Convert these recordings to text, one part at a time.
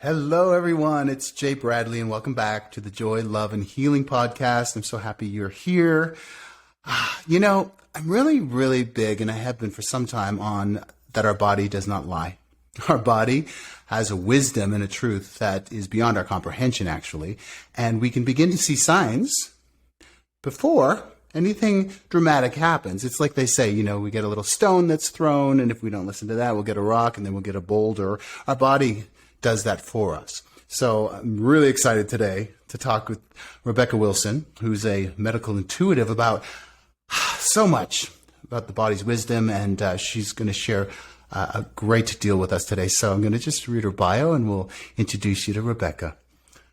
Hello, everyone. It's Jay Bradley, and welcome back to the Joy, Love, and Healing podcast. I'm so happy you're here. I'm really big, and I have been for some time, on that our body does not lie. Our body has a wisdom and a truth that is beyond our comprehension, actually, and we can begin to see signs before anything dramatic happens. It's like they say, we get a little stone that's thrown, and if we don't listen to that, we'll get a rock, and then we'll get a boulder. Our body does that for us. So I'm really excited today to talk with Rebecca Wilson, who's a medical intuitive, about so much about the body's wisdom, and she's going to share a great deal with us today. So I'm going to just read her bio, and we'll introduce you to Rebecca.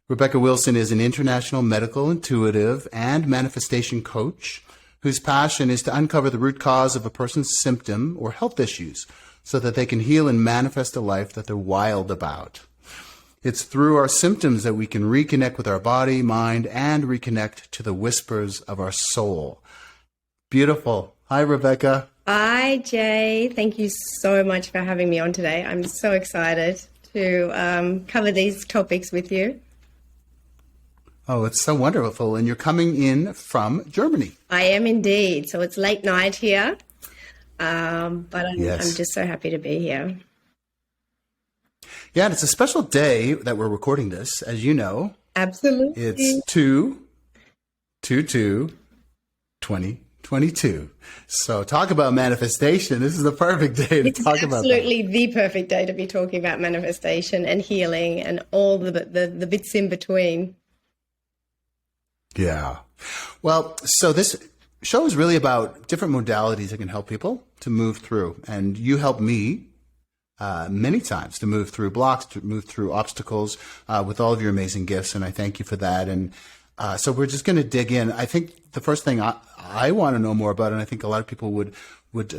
Rebecca Wilson is an international medical intuitive and manifestation coach whose passion is to uncover the root cause of a person's symptom or health issues, so that they can heal and manifest a life that they're wild about. It's through our symptoms that we can reconnect with our body, mind, and reconnect to the whispers of our soul. Beautiful. Hi, Rebecca. Hi, Jay. Thank you so much for having me on today. I'm so excited to cover these topics with you. Oh, it's so wonderful. And you're coming in from Germany. I am indeed. So it's late night here. But I'm just so happy to be here. Yeah, and it's a special day that we're recording this, as you know. Absolutely. It's 2/2/2022. So talk about manifestation. This is the perfect day to talk about that. It's absolutely the perfect day to be talking about manifestation and healing and all the bits in between. Yeah. Well, so this show is really about different modalities that can help people to move through. And you helped me many times to move through blocks, to move through obstacles with all of your amazing gifts. And I thank you for that. And so we're just going to dig in. I think the first thing I want to know more about, and I think a lot of people would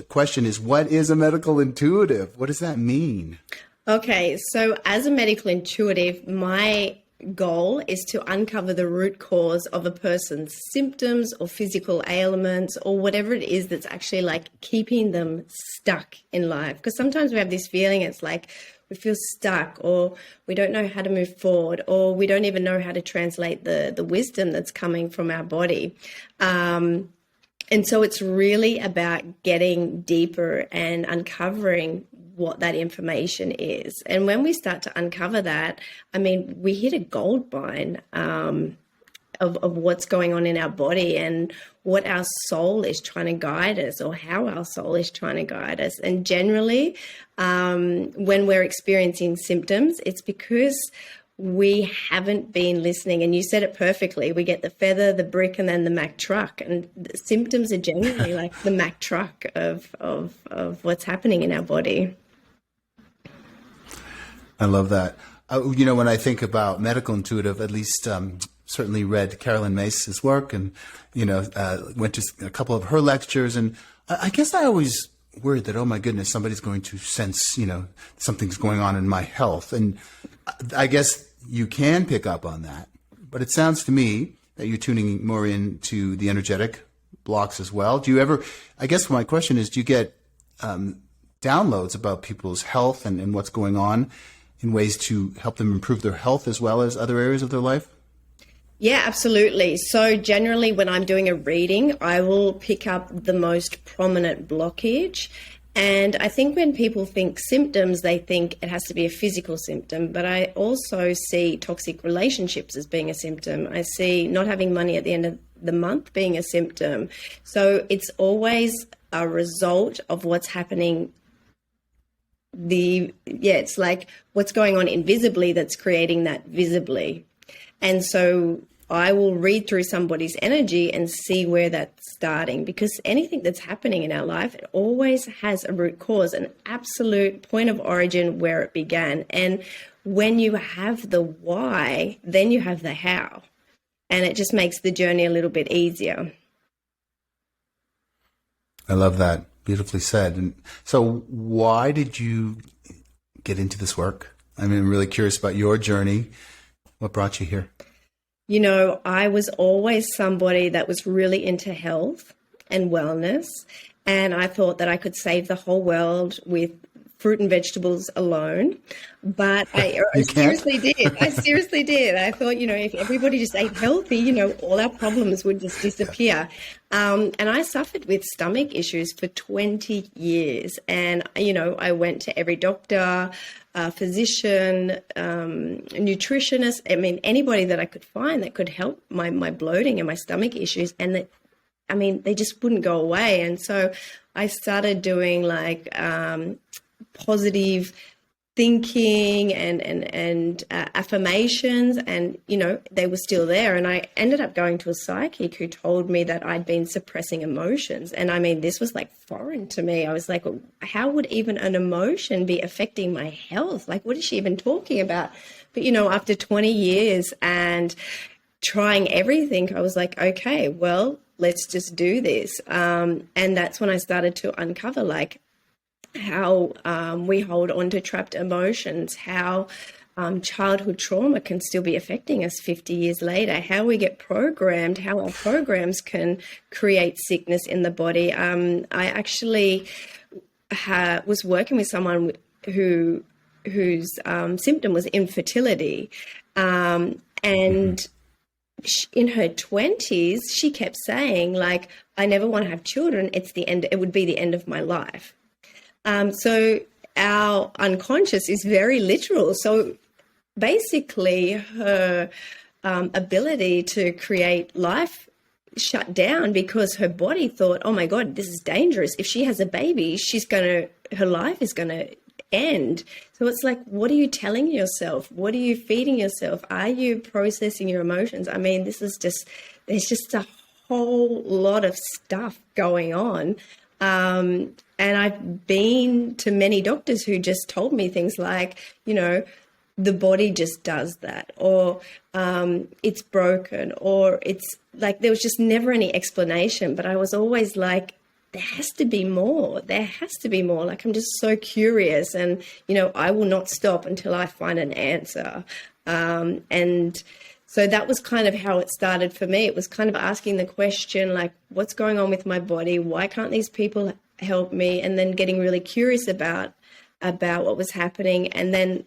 question, is what is a medical intuitive? What does that mean? Okay. So as a medical intuitive, my goal is to uncover the root cause of a person's symptoms or physical ailments or whatever it is that's actually like keeping them stuck in life. Because sometimes we have this feeling, it's like we feel stuck, or we don't know how to move forward, or we don't even know how to translate the wisdom that's coming from our body. And so it's really about getting deeper and uncovering what that information is. And when we start to uncover that, I mean, we hit a gold mine of what's going on in our body and what our soul is trying to guide us, or how our soul is trying to guide us. And generally, when we're experiencing symptoms, it's because we haven't been listening. And you said it perfectly. We get the feather, the brick, and then the Mack truck. And the symptoms are generally like the Mack truck of what's happening in our body. I love that. When I think about medical intuitive, at least certainly read Carolyn Mace's work, and, went to a couple of her lectures. And I guess I always worried that, oh my goodness, somebody's going to sense, something's going on in my health. And I guess you can pick up on that. But it sounds to me that you're tuning more into the energetic blocks as well. Do you ever, I guess my question is, do you get downloads about people's health and what's going on in ways to help them improve their health as well as other areas of their life? Yeah, absolutely. So generally when I'm doing a reading, I will pick up the most prominent blockage. And I think when people think symptoms, they think it has to be a physical symptom. But I also see toxic relationships as being a symptom. I see not having money at the end of the month being a symptom. So it's always a result of what's happening. It's like what's going on invisibly that's creating that visibly. And so I will read through somebody's energy and see where that's starting, because anything that's happening in our life, it always has a root cause, an absolute point of origin where it began. And when you have the why, then you have the how. And it just makes the journey a little bit easier. I love that. Beautifully said. And so why did you get into this work? I mean, I'm really curious about your journey. What brought you here? I was always somebody that was really into health and wellness. And I thought that I could save the whole world with fruit and vegetables alone. But I You can't? seriously did. I seriously did. I thought, if everybody just ate healthy, all our problems would just disappear. And I suffered with stomach issues for 20 years. And, I went to every doctor, physician, nutritionist. I mean, anybody that I could find that could help my bloating and my stomach issues. And they just wouldn't go away. And so I started doing like positive thinking and affirmations, and they were still there. And I ended up going to a psychic who told me that I'd been suppressing emotions. And this was like foreign to me. I was like, how would even an emotion be affecting my health? Like, what is she even talking about? But after 20 years and trying everything, I was like, okay, well, let's just do this. And that's when I started to uncover like how we hold on to trapped emotions, how childhood trauma can still be affecting us 50 years later, how we get programmed, how our programs can create sickness in the body. I actually was working with someone whose symptom was infertility, and in her 20s, she kept saying, like, I never want to have children. It would be the end of my life. So our unconscious is very literal. So basically her ability to create life shut down because her body thought, oh my God, this is dangerous. If she has a baby, her life is going to end. So it's like, what are you telling yourself? What are you feeding yourself? Are you processing your emotions? There's just a whole lot of stuff going on. And I've been to many doctors who just told me things like, the body just does that, or it's broken, or it's like, there was just never any explanation. But I was always like, there has to be more. There has to be more. Like, I'm just so curious, and, I will not stop until I find an answer. And so that was kind of how it started for me. It was kind of asking the question, like, what's going on with my body? Why can't these people help me? And then getting really curious about what was happening. And then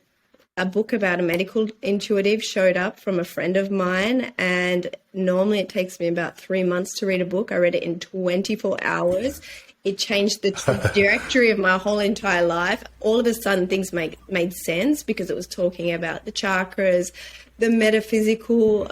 a book about a medical intuitive showed up from a friend of mine. And normally it takes me about 3 months to read a book. I read it in 24 hours. It changed the trajectory of my whole entire life. All of a sudden things made sense because it was talking about the chakras, the metaphysical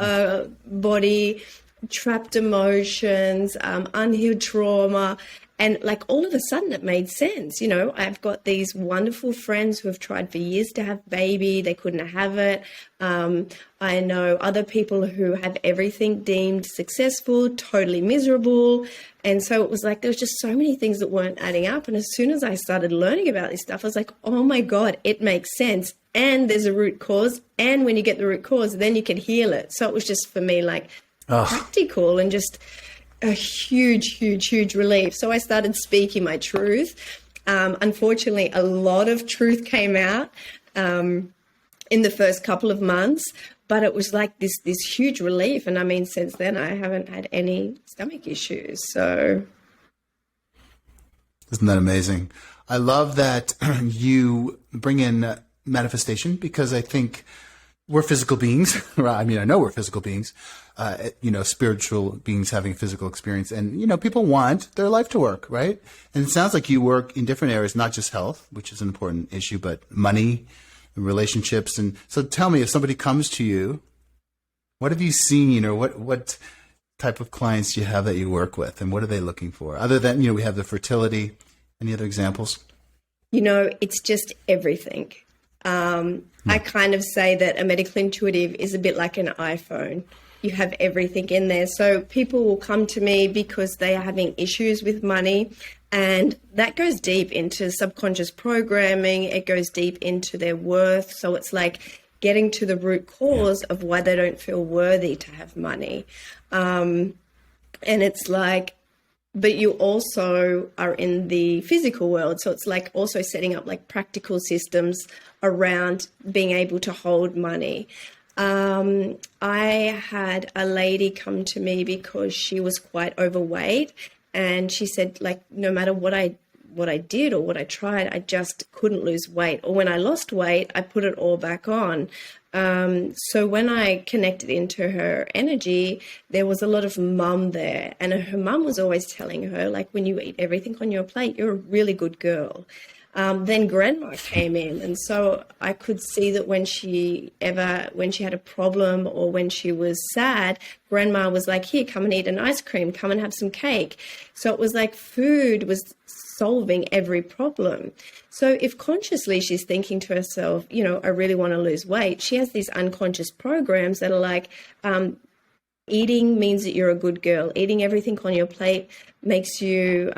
body, trapped emotions, unhealed trauma. And like, all of a sudden it made sense. I've got these wonderful friends who have tried for years to have baby. They couldn't have it. I know other people who have everything deemed successful, totally miserable. And so it was like, there was just so many things that weren't adding up. And as soon as I started learning about this stuff, I was like, oh my God, it makes sense. And there's a root cause. And when you get the root cause, then you can heal it. So it was just, for me, like practical and just a huge, huge, huge relief. So I started speaking my truth. Unfortunately, a lot of truth came out in the first couple of months, but it was like this huge relief. And since then, I haven't had any stomach issues. So. Isn't that amazing? I love that you bring in manifestation, because I think we're physical beings. I know we're physical beings, spiritual beings having physical experience. And, people want their life to work, right? And it sounds like you work in different areas, not just health, which is an important issue, but money and relationships. And so tell me, if somebody comes to you, what have you seen, or what type of clients do you have that you work with, and what are they looking for? Other than, we have the fertility. Any other examples? It's just everything. I kind of say that a medical intuitive is a bit like an iPhone. You have everything in there. So people will come to me because they are having issues with money, and that goes deep into subconscious programming. It goes deep into their worth. So it's like getting to the root cause of why they don't feel worthy to have money. And it's like, but you also are in the physical world. So it's like also setting up like practical systems around being able to hold money. I had a lady come to me because she was quite overweight, and she said, like, no matter what what I did or what I tried, I just couldn't lose weight. Or when I lost weight, I put it all back on. So when I connected into her energy, there was a lot of mum there. And her mum was always telling her, like, when you eat everything on your plate, you're a really good girl. Then grandma came in. And so I could see that when she had a problem or when she was sad, grandma was like, here, come and eat an ice cream, come and have some cake. So it was like food was solving every problem. So if consciously she's thinking to herself, you know, I really want to lose weight, she has these unconscious programs that are like, eating means that you're a good girl. Eating everything on your plate makes you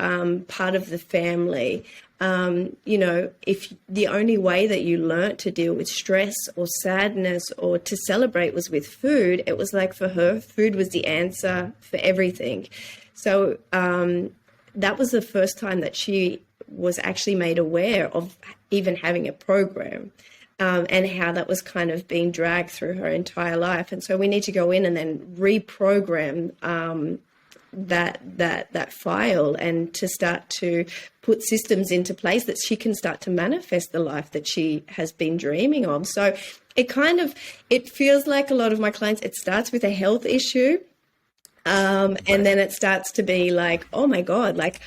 part of the family. You know, if the only way that you learnt to deal with stress or sadness or to celebrate was with food, it was like for her, food was the answer for everything. So that was the first time that she was actually made aware of even having a program. And how that was kind of being dragged through her entire life. And so we need to go in and then reprogram that file and to start to put systems into place that she can start to manifest the life that she has been dreaming of. So it feels like a lot of my clients, it starts with a health issue. And then it starts to be like, oh my God, like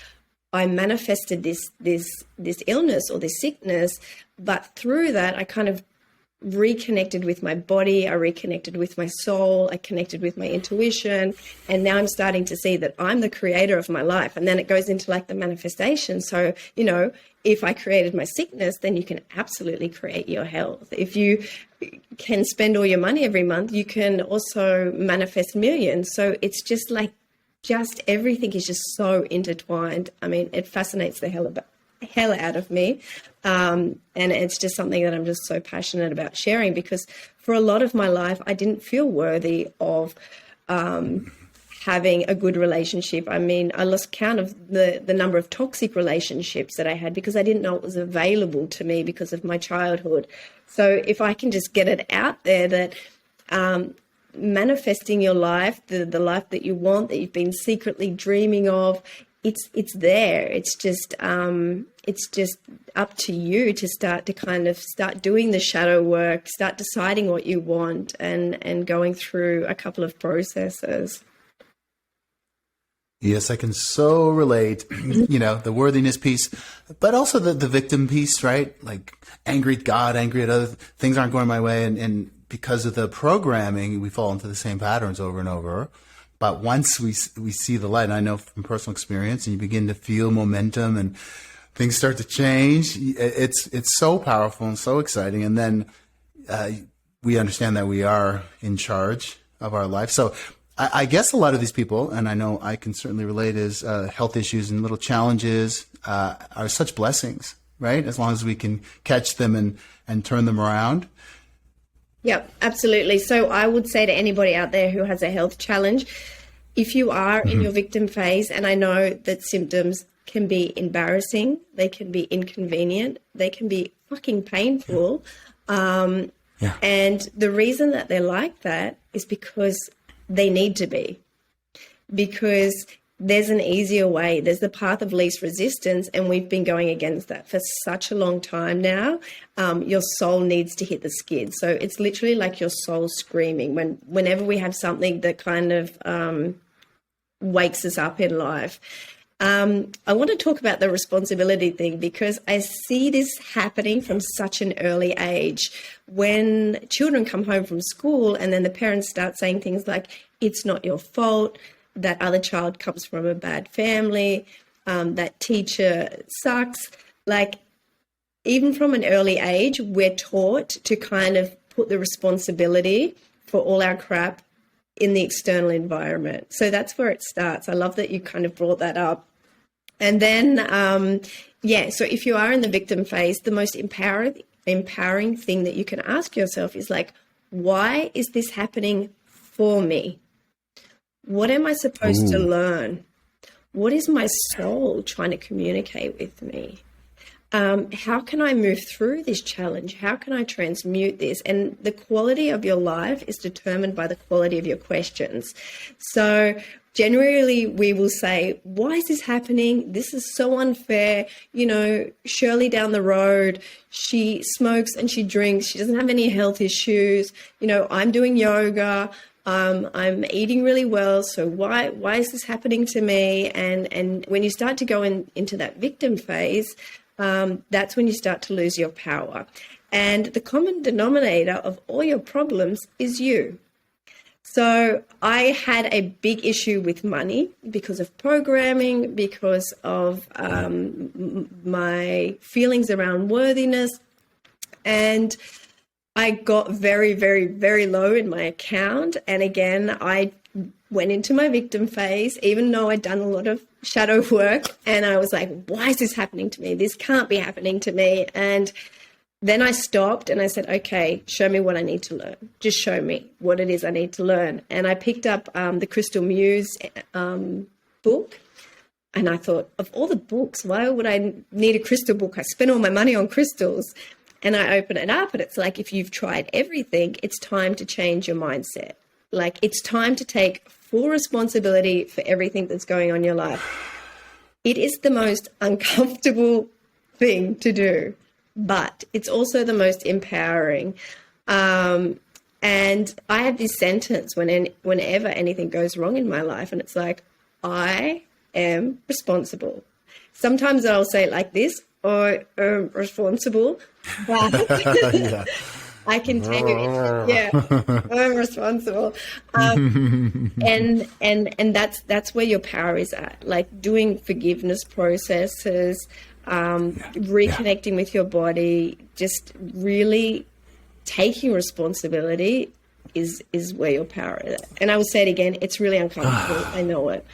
I manifested this illness or this sickness, but through that, I kind of reconnected with my body, I reconnected with my soul, I connected with my intuition, and now I'm starting to see that I'm the creator of my life. And then it goes into like the manifestation. So, you know, if I created my sickness, then you can absolutely create your health. If you can spend all your money every month, you can also manifest millions. So it's just like, everything is just so intertwined. I mean, it fascinates the hell out of me. And it's just something that I'm just so passionate about sharing, because for a lot of my life, I didn't feel worthy of having a good relationship. I mean, I lost count of the number of toxic relationships that I had because I didn't know it was available to me because of my childhood. So if I can just get it out there that manifesting your life, the life that you want, that you've been secretly dreaming of, it's there. It's just up to you to start doing the shadow work, start deciding what you want, and going through a couple of processes. Yes, I can so relate, you know, the worthiness piece, but also the victim piece, right? Like angry at God, angry at other things aren't going my way. And because of the programming, we fall into the same patterns over and over. But once we see the light, and I know from personal experience, and you begin to feel momentum and things start to change, it's so powerful and so exciting. And then we understand that we are in charge of our life. So I guess a lot of these people, and I know I can certainly relate, is health issues and little challenges are such blessings, right? As long as we can catch them and turn them around. Yep, absolutely. So I would say to anybody out there who has a health challenge, if you are in your victim phase, and I know that symptoms can be embarrassing, they can be inconvenient, they can be fucking painful. And the reason that they're like that is because they need to be. Because there's an easier way. There's the path of least resistance, and we've been going against that for such a long time now. Your soul needs to hit the skid. So it's literally like your soul screaming whenever we have something that kind of wakes us up in life. I want to talk about the responsibility thing, because I see this happening from such an early age. When children come home from school and then the parents start saying things like, it's not your fault, that other child comes from a bad family, that teacher sucks. Like, even from an early age, we're taught to kind of put the responsibility for all our crap in the external environment. So that's where it starts. I love that you kind of brought that up. And then, so if you are in the victim phase, the most empowering thing that you can ask yourself is like, why is this happening for me? What am I supposed to learn? What is my soul trying to communicate with me? How can I move through this challenge? How can I transmute this? And the quality of your life is determined by the quality of your questions. So generally we will say, why is this happening? This is so unfair. You know, Shirley down the road, she smokes and she drinks. She doesn't have any health issues. You know, I'm doing yoga. I'm eating really well. So why is this happening to me? And when you start to go into that victim phase, that's when you start to lose your power. And the common denominator of all your problems is you. So I had a big issue with money because of programming, because of my feelings around worthiness. And I got very, very, very low in my account. And again, I went into my victim phase, even though I'd done a lot of shadow work. And I was like, why is this happening to me? This can't be happening to me. And then I stopped and I said, okay, show me what I need to learn. Just show me what it is I need to learn. And I picked up the Crystal Muse book. And I thought, of all the books, why would I need a crystal book? I spent all my money on crystals. And I open it up and it's like, if you've tried everything, it's time to change your mindset. Like, it's time to take full responsibility for everything that's going on in your life. It is the most uncomfortable thing to do, but it's also the most empowering. And I have this sentence whenever anything goes wrong in my life, and it's like, I am responsible. Sometimes I'll say it like this, I am responsible, but Yeah. I can take it. Yeah, I'm responsible. And that's where your power is at, like doing forgiveness processes, reconnecting with your body, just really taking responsibility is where your power is at. And I will say it again, it's really uncomfortable. I know it.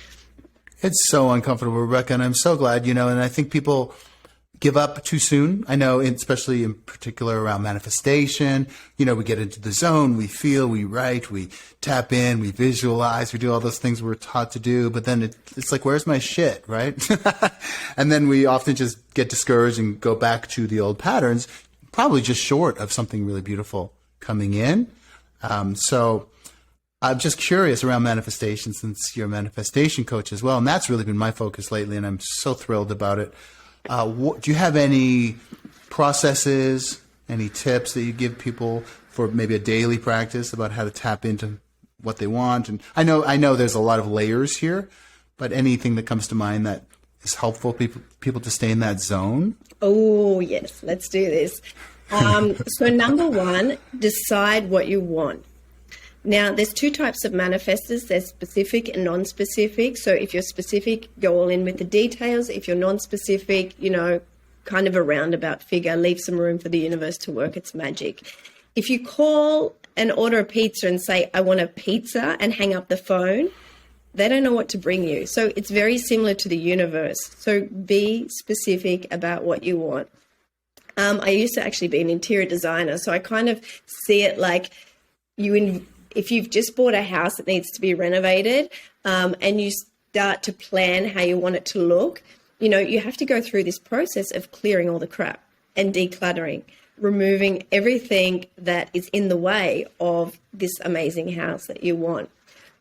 It's so uncomfortable, Rebecca, and I'm so glad, and I think people give up too soon. I know, especially in particular around manifestation, we get into the zone, we feel, we write, we tap in, we visualize, we do all those things we're taught to do, but then it's like, where's my shit, right? And then we often just get discouraged and go back to the old patterns, probably just short of something really beautiful coming in. So I'm just curious around manifestation, since you're a manifestation coach as well, and that's really been my focus lately, and I'm so thrilled about it. Do you have any processes, any tips that you give people for maybe a daily practice about how to tap into what they want? And I know there's a lot of layers here, but anything that comes to mind that is helpful for people to stay in that zone? Oh, yes. Let's do this. So number one, decide what you want. Now, there's two types of manifestors. There's specific and non-specific. So if you're specific, go all in with the details. If you're non-specific, kind of a roundabout figure, leave some room for the universe to work its magic. If you call and order a pizza and say, I want a pizza, and hang up the phone, they don't know what to bring you. So it's very similar to the universe. So be specific about what you want. I used to actually be an interior designer, so I kind of see it like if you've just bought a house that needs to be renovated, and you start to plan how you want it to look, you have to go through this process of clearing all the crap and decluttering, removing everything that is in the way of this amazing house that you want.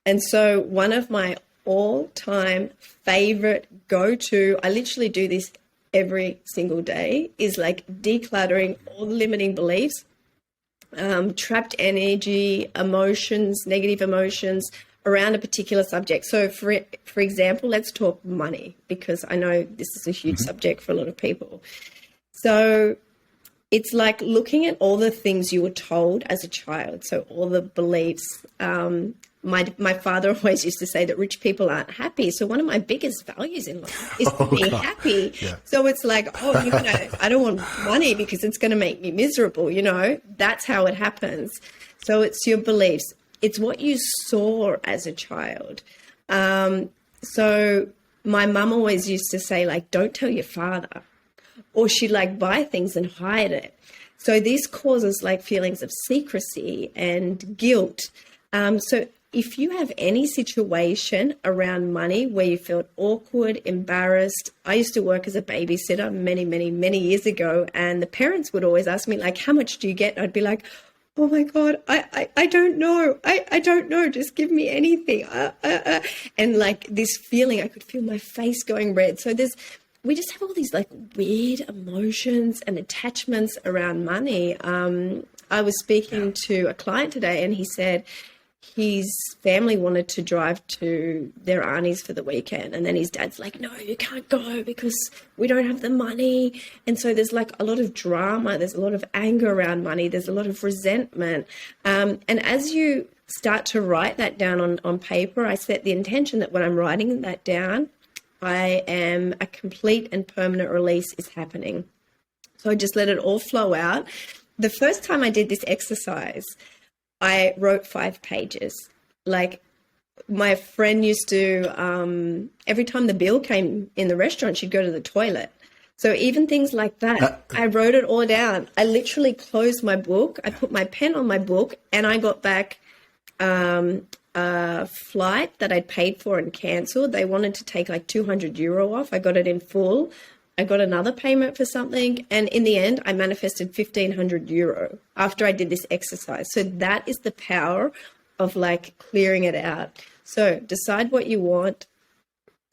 And so one of my all-time favorite go-to, I literally do this every single day, is like decluttering all the limiting beliefs, trapped energy, emotions, negative emotions around a particular subject. So for example, let's talk money, because I know this is a huge subject for a lot of people. So it's like looking at all the things you were told as a child. So all the beliefs. My father always used to say that rich people aren't happy. So one of my biggest values in life is to be happy. Yeah. So it's like, I don't want money because it's going to make me miserable. That's how it happens. So it's your beliefs. It's what you saw as a child. So my mum always used to say, like, don't tell your father, or she'd like buy things and hide it. So this causes like feelings of secrecy and guilt. So if you have any situation around money where you felt awkward, embarrassed, I used to work as a babysitter many, many, many years ago, and the parents would always ask me, like, how much do you get? And I'd be like, oh my God, I don't know. I don't know. Just give me anything. And like this feeling, I could feel my face going red. So we just have all these like weird emotions and attachments around money. I was speaking to a client today and he said his family wanted to drive to their aunties for the weekend. And then his dad's like, no, you can't go because we don't have the money. And so there's like a lot of drama. There's a lot of anger around money. There's a lot of resentment. And as you start to write that down on paper, I set the intention that when I'm writing that down, I am a complete and permanent release is happening. So I just let it all flow out. The first time I did this exercise, I wrote 5 pages. Like my friend used to, every time the bill came in the restaurant, she'd go to the toilet. So even things like that, I wrote it all down. I literally closed my book. I put my pen on my book and I got back a flight that I'd paid for and cancelled. They wanted to take like €200 off. I got it in full. I got another payment for something. And in the end, I manifested €1,500 after I did this exercise. So that is the power of like clearing it out. So decide what you want,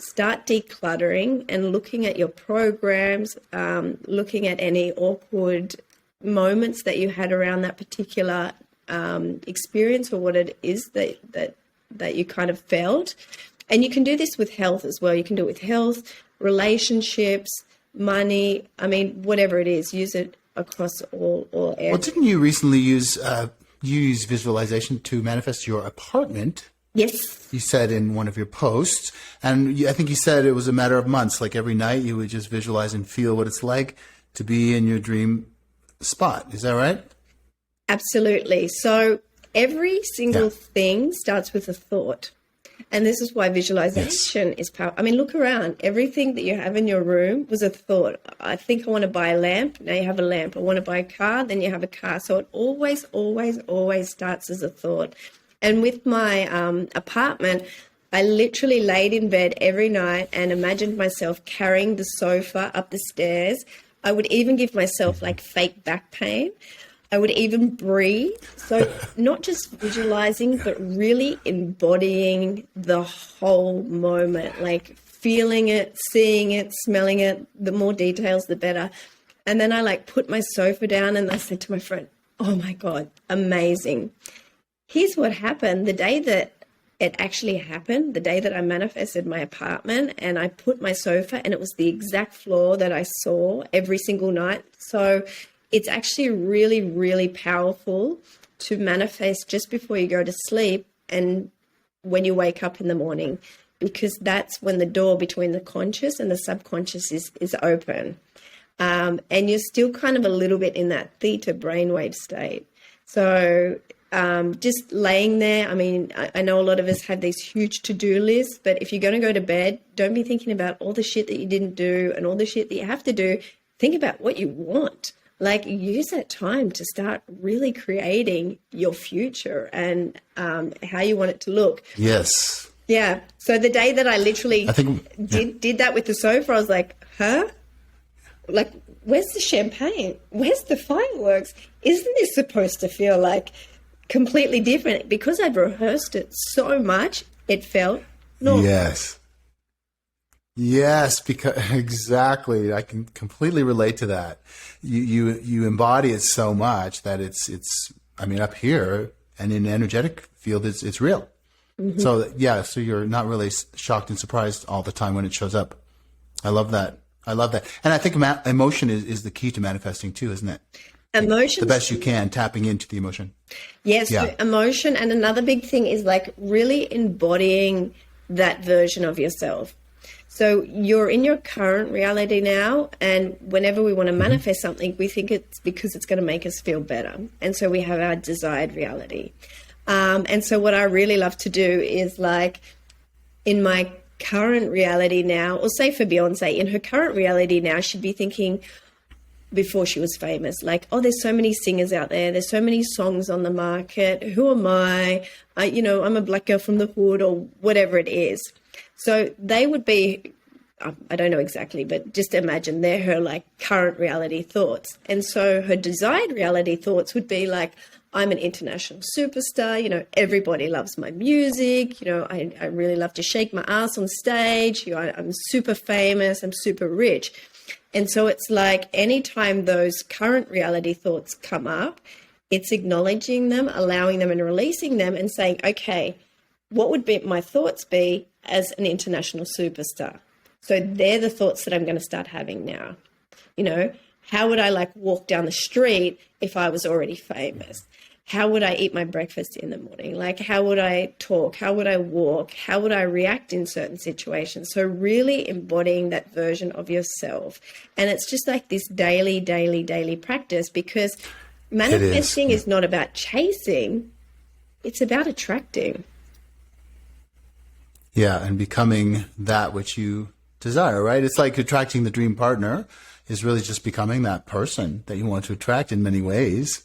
start decluttering and looking at your programs, looking at any awkward moments that you had around that particular experience or what it is that you kind of felt. And you can do this with health as well. You can do it with health, relationships, money. I mean, whatever it is, use it across all areas. Well, didn't you recently use visualization to manifest your apartment? Yes. You said in one of your posts, and I think you said it was a matter of months. Like every night you would just visualize and feel what it's like to be in your dream spot. Is that right? Absolutely. So every single thing starts with a thought. And this is why visualization is powerful. I mean, look around. Everything that you have in your room was a thought. I think I want to buy a lamp. Now you have a lamp. I want to buy a car. Then you have a car. So it always, always, always starts as a thought. And with my apartment, I literally laid in bed every night and imagined myself carrying the sofa up the stairs. I would even give myself like fake back pain. I would even breathe. So not just visualizing, but really embodying the whole moment, like feeling it, seeing it, smelling it. The more details, the better. And then I like put my sofa down and I said to my friend, oh my God, amazing. Here's what happened. The day that it actually happened, the day that I manifested my apartment and I put my sofa and it was the exact floor that I saw every single night. So it's actually really, really powerful to manifest just before you go to sleep and when you wake up in the morning, because that's when the door between the conscious and the subconscious is open. And you're still kind of a little bit in that theta brainwave state. So just laying there, I mean, I know a lot of us have these huge to-do lists, but if you're going to go to bed, don't be thinking about all the shit that you didn't do and all the shit that you have to do. Think about what you want. Like use that time to start really creating your future and how you want it to look. Yes. Yeah. So the day that I literally did that with the sofa, I was like, huh? Like, where's the champagne? Where's the fireworks? Isn't this supposed to feel like completely different? Because I'd rehearsed it so much, it felt normal. Yes, because exactly. I can completely relate to that. You embody it so much that it's I mean, up here and in the energetic field, it's real. Mm-hmm. So you're not really shocked and surprised all the time when it shows up. I love that. And I think emotion is the key to manifesting too, isn't it? Emotion. The best you can, tapping into the emotion. Yes, yeah. Emotion. And another big thing is like really embodying that version of yourself. So you're in your current reality now, and whenever we want to manifest something, we think it's because it's going to make us feel better. And so we have our desired reality. And so what I really love to do is like in my current reality now, or say for Beyonce, in her current reality now, she'd be thinking before she was famous, like, oh, there's so many singers out there. There's so many songs on the market. Who am I? I'm a black girl from the hood or whatever it is. So they would be, I don't know exactly, but just imagine they're her like current reality thoughts. And so her desired reality thoughts would be like, I'm an international superstar. You know, everybody loves my music. You know, I really love to shake my ass on stage. You know, I'm super famous. I'm super rich. And so it's like anytime those current reality thoughts come up, it's acknowledging them, allowing them and releasing them and saying, okay, what would be my thoughts be as an international superstar? So they're the thoughts that I'm going to start having now. You know, how would I like walk down the street if I was already famous? How would I eat my breakfast in the morning? Like, how would I talk? How would I walk? How would I react in certain situations? So really embodying that version of yourself. And it's just like this daily practice, because manifesting is not about chasing. It's about attracting. Yeah, and becoming that which you desire, right? It's like attracting the dream partner is really just becoming that person that you want to attract in many ways,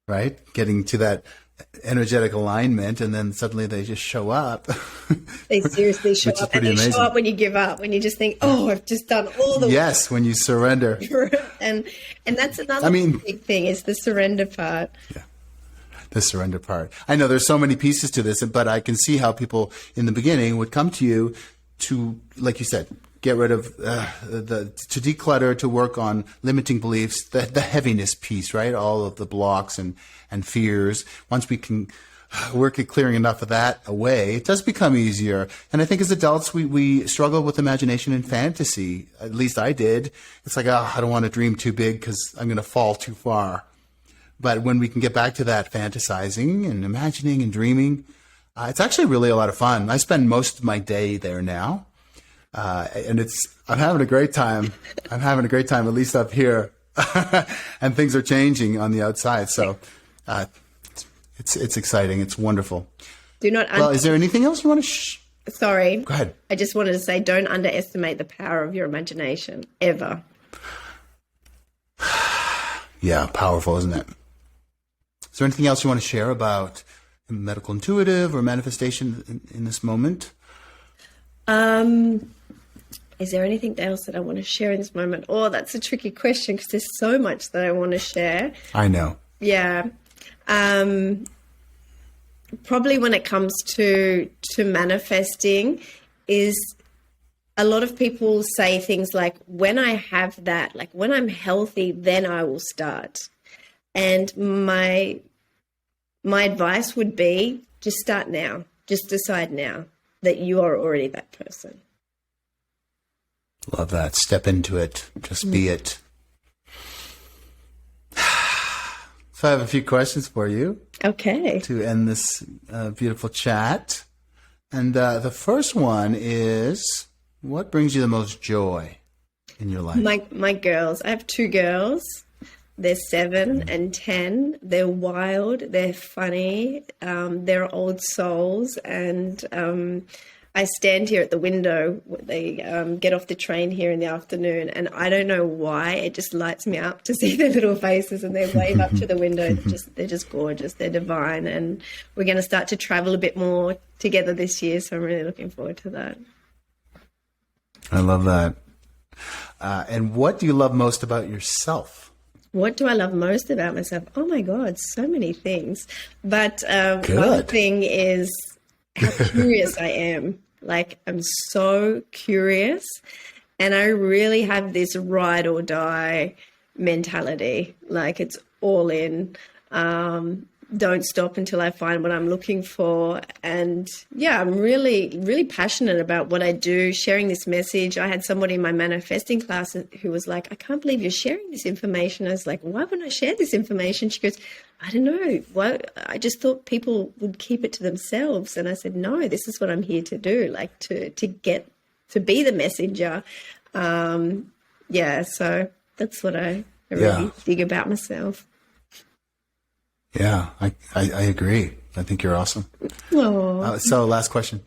right? Getting to that energetic alignment, and then suddenly they just show up. They seriously show up, and they show up when you give up, when you just think, oh, I've just done all the yes, when you surrender. and that's another big thing, is the surrender part. Yeah. The surrender part. I know there's so many pieces to this, but I can see how people in the beginning would come to you to, like you said, get rid of to declutter, to work on limiting beliefs, the heaviness piece, right? All of the blocks and fears. Once we can work at clearing enough of that away, it does become easier. And I think as adults, we struggle with imagination and fantasy. At least I did. It's like, oh, I don't want to dream too big because I'm going to fall too far. But when we can get back to that fantasizing and imagining and dreaming, it's actually really a lot of fun. I spend most of my day there now. And I'm having a great time. I'm having a great time, at least up here. And things are changing on the outside. So it's exciting. It's wonderful. Well, is there anything else you want to Sorry. Go ahead. I just wanted to say, don't underestimate the power of your imagination, ever. Yeah, powerful, isn't it? Is there anything else you want to share about medical intuitive or manifestation in this moment? Is there anything else that I want to share in this moment? Oh, that's a tricky question, because there's so much that I want to share. I know. Yeah. Probably when it comes to manifesting, is a lot of people say things like, when I have that, like when I'm healthy, then I will start. And my advice would be, just start now. Just decide now that you are already that person. Love that. Step into it. Just be it. So I have a few questions for you. Okay. To end this beautiful chat. And the first one is, what brings you the most joy in your life? My girls. I have two girls. They're 7 and 10. They're wild. They're funny. They're old souls. And I stand here at the window. They get off the train here in the afternoon, and I don't know why. It just lights me up to see their little faces, and they wave up to the window. They're just gorgeous. They're divine. And we're going to start to travel a bit more together this year, so I'm really looking forward to that. I love that. And what do you love most about yourself? What do I love most about myself? Oh my God, so many things. But Good. One thing is how curious I am. Like, I'm so curious, and I really have this ride or die mentality. Like, it's all in. Don't stop until I find what I'm looking for. And yeah, I'm really, really passionate about what I do, sharing this message. I had somebody in my manifesting class who was like, I can't believe you're sharing this information. I was like, why wouldn't I share this information? She goes, I don't know. I just thought people would keep it to themselves. And I said, no, this is what I'm here to do, like to be the messenger. Yeah, so that's what I really dig about myself. Yeah, I agree. I think you're awesome. So last question.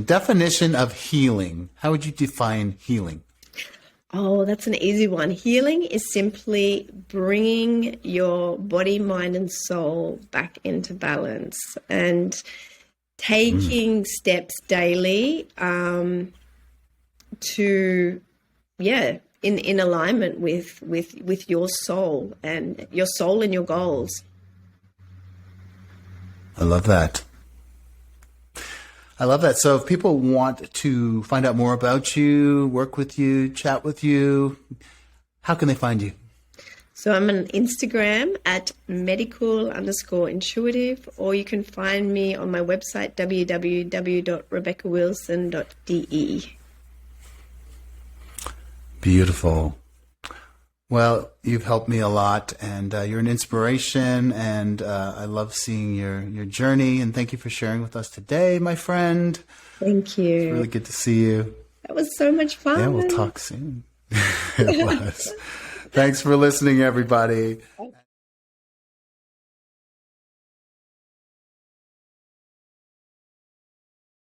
Definition of healing. How would you define healing? Oh, that's an easy one. Healing is simply bringing your body, mind, and soul back into balance, and taking steps daily to, in alignment with your soul and your goals. I love that. I love that. So if people want to find out more about you, work with you, chat with you, how can they find you? So I'm on Instagram at medical_intuitive, or you can find me on my website, www.rebeccawilson.de. Beautiful. Well, you've helped me a lot, and you're an inspiration, and I love seeing your journey, and thank you for sharing with us today, my friend. Thank you. It's really good to see you. That was so much fun. Yeah, we'll talk soon. It was. Thanks for listening, everybody.